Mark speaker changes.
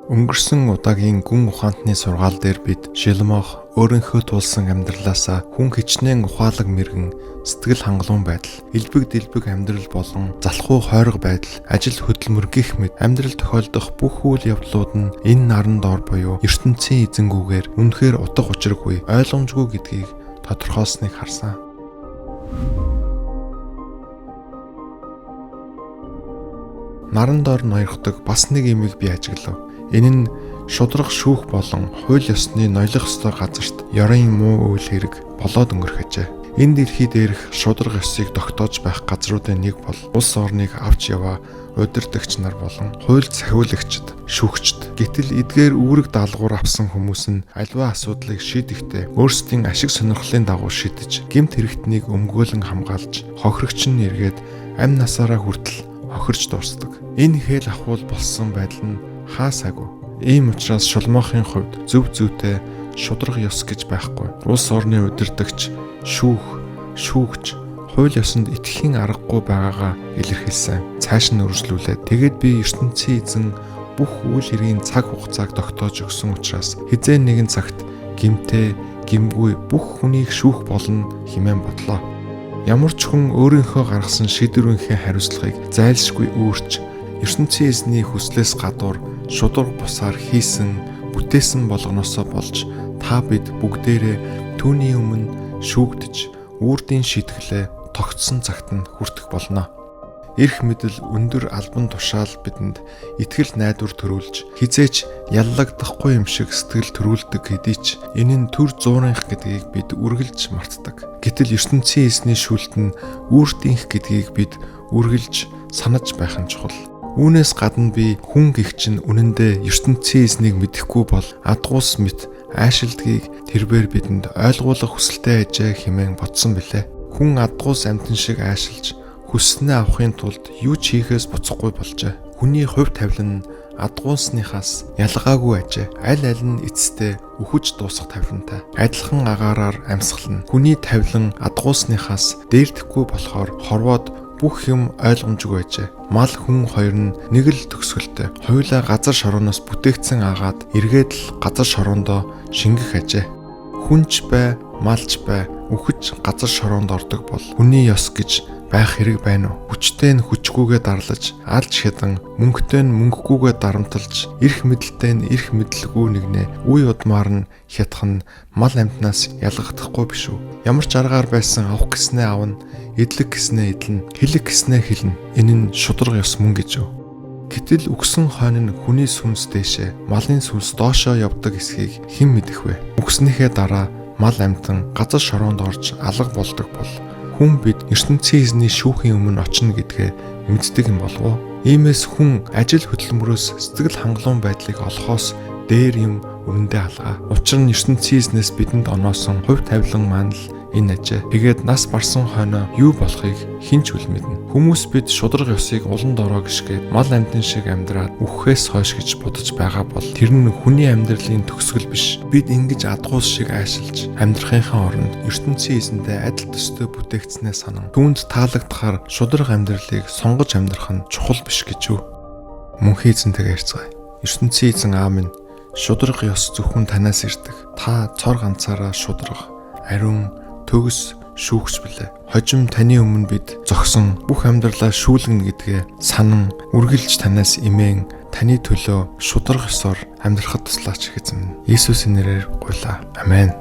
Speaker 1: Өнгөрсөн удаагийн гүн ухаантны сургаал дээр бид Шилмох өөрийнхөө тулсан амьдралаасаа хүн хичнээн ухаалаг мэргэн, сэтгэл хангалуун байдал, элбэг дэлбэг амьдрал болон залхуу хойрог байдал, ажил хөдөлмөр гэх мэт амьдрал тохиолдох бүх үйл явдлууд нь энэ наран доор буюу ертөнцийн эзэнгүүгээр үнэхээр утга учиргүй, ойлгомжгүй гэдгийг тодорхойлсныг харсан. Наран доор ноёрхдог бас нэг имийг би ажиглав. Энэ нь шудраг шүүх болон хууль ёсны ноёлох ёстой газарт ёрын муу үйл хэрэг болоод өнгөрөхөжээ. Энэ дэлхий дээрх шудраг ёсыг тогтоож байх газруудын нэг бол улс орныг авч яваа удирдагч нар болон хууль сахиулагчид, шүүгчд. Гэтэл эдгээр үүрэг даалгавар авсан хүмүүс нь аливаа асуудлыг шийдэхдээ өөрсдийн ашиг сонирхлын дагуу шийдэж, гэмт хэрэгтнийг өмгөөлөн хамгаалж, хохирогч нь эргээд амь насаараа хүртэл хохирч дуусдаг. Энэ хэл ахуул болсон байдал нь хаасаагүй. Ийм учраас Шилмохын хувьд зөв зүйтэй шудраг ёс гэж байхгүй. Улс орны удирдагч, шүүгч, хууль ёсонд итгэхийн аргагүй байгаагаа илэрхийлсэн. Цааш нь үргэлжлүүлээд тэгээд би ертөнцийн эзэн бүх үйл хэргийн цаг хугацааг тогтоож өгсөн учраас хизээ нэгэн цагт гимтэй, гимгүй бүх хүнийг шүүх болно хэмээн бодлоо. Ямар ч хүн өөрийнхөө гаргасан шийдвэрийнхээ хариуцлагыг зайлшгүй үүрч ертөнцийн эзний хүслээс гадуур шудраг бусаар хийсэн, бүтээсэн болгоноосоо болж та бид бүгдээрээ түүний өмнө шүүгдэж үрдийн шийтгэлээ тогтсон цагт нь хүртэх болно. Эрх мэдэл өндөр албан тушаал бидэнд итгэл найдвар төрүүлж хизээч яллагдахгүй юм шиг сэтгэл төрүүлдэг хэдий ч энэ нь төр зуурынх гэдгийг бид үргэлж мартдаг. Гэтэл ертөнцийн эзний шүлт нь үрдийнх гэдгийг бид үргэлж санаж байх нь чухал. Үүнээс гадна би хүн гих чинь үнэндээ ертөнцийн эзнийг мэдэхгүй бол адгуус мэт айшилдгийг тэрбээр бидэнд ойлгуулах хүсэлтэй ажээ хэмээн бодсон билээ. Хүн адгуус амтан шиг айшилж хүснээ авахын тулд юу ч хийхээс буцахгүй болжээ. Хүний хувь тавилан нь адгуусныхаас ялгаагүй ажээ. Аль аль нь эцэстээ үхэж дуусах тавилантай. Адилхан агаараар амьсгална. Хүний тавилан адгуусныхаас дээрдэхгүй болохоор хорвоод бүх юм ойлгомжгүй ажээ. Мал хүн хоёр нь нэг л төгсгөлтэй. Хоёулаа газар шорооноос бүтээгдсэн агаад эргээд л газар шороондоо шингэх ажээ. Хүнч бай, малч бай, үхэж газар шороонд ордог бол хүний ёс гэж байх хэрэг байна уу? Хүчтэй нь хүчгүйгээ дарлаж, алж хядан, мөнгөтэй нь мөнгөгүйгээ дарамтлж, эрх мэдэлтэй нь эрх мэдэлгүй нэгнээ үе удмаар нь хятах нь мал амьтнаас ялгахдахгүй биш үү? Ямар ч аргаар байсан авах гэснээ авна, эдлэг гэснээ эдлэн, хэлэх гэснээ хэлнэ. Энэ нь шудраг ёс мөн гэж үү? Гэтэл үгсэн хойно нь хүний сүнс дээшээ, малын сүнс доошоо явдаг эсхийг хэн мэдэх вэ? Үгснийхээ дараа мал амьтан газар шороонд орж алга болдог бол хүн бид ертөнцийн эзний шүүхийн өмнө очно гэдгээ мэддэг юм болов уу? Иймээс хүн ажил хөдөлмөрөөс сэтгэл хангалуун байдлыг олохоос дээр юм үнэндээ алгаа. Учир нь ертөнцийн эзнээс бидэнд оноосон хувь тавилан маань л энэ ажээ. Тэгээд нас барсан хойноо юу болохыг хэн ч үл мэднэ. Хүмүүс бид шудраг ёсыг улан дорой гიშгээд мал амьтан шиг амьдраад үхэхээс хойш гэж бодож байгаа бол тэр нь хүний амьдралын төгсгөл биш. Бид ингэж адгуус шиг айшилж амьдрахынхаа оронд ертөнцийн эзэндээ адил төстэй бүтээгдснээ санан түүнд таалагдахаар шудраг амьдралыг сонгож амьдрах нь чухал биш гэж үү? Мөнхийн эзэнтэйгээ ярьцгаая. ертөнцийн эзэн аав минь, шудраг ёс зөвхөн танаас ирдэг. Та цор ганцаараа шудраг, ариун, төгс шүүгч билээ. Хожим таны өмнө бид зогсон бүх амьдралаа шүүлгэнэ гэдгээ санан үргэлж танаас имээн таны төлөө шудраг ёсоор амьдрахад туслаач эзэн. Иесусийн нэрээр гуйлаа. Амен.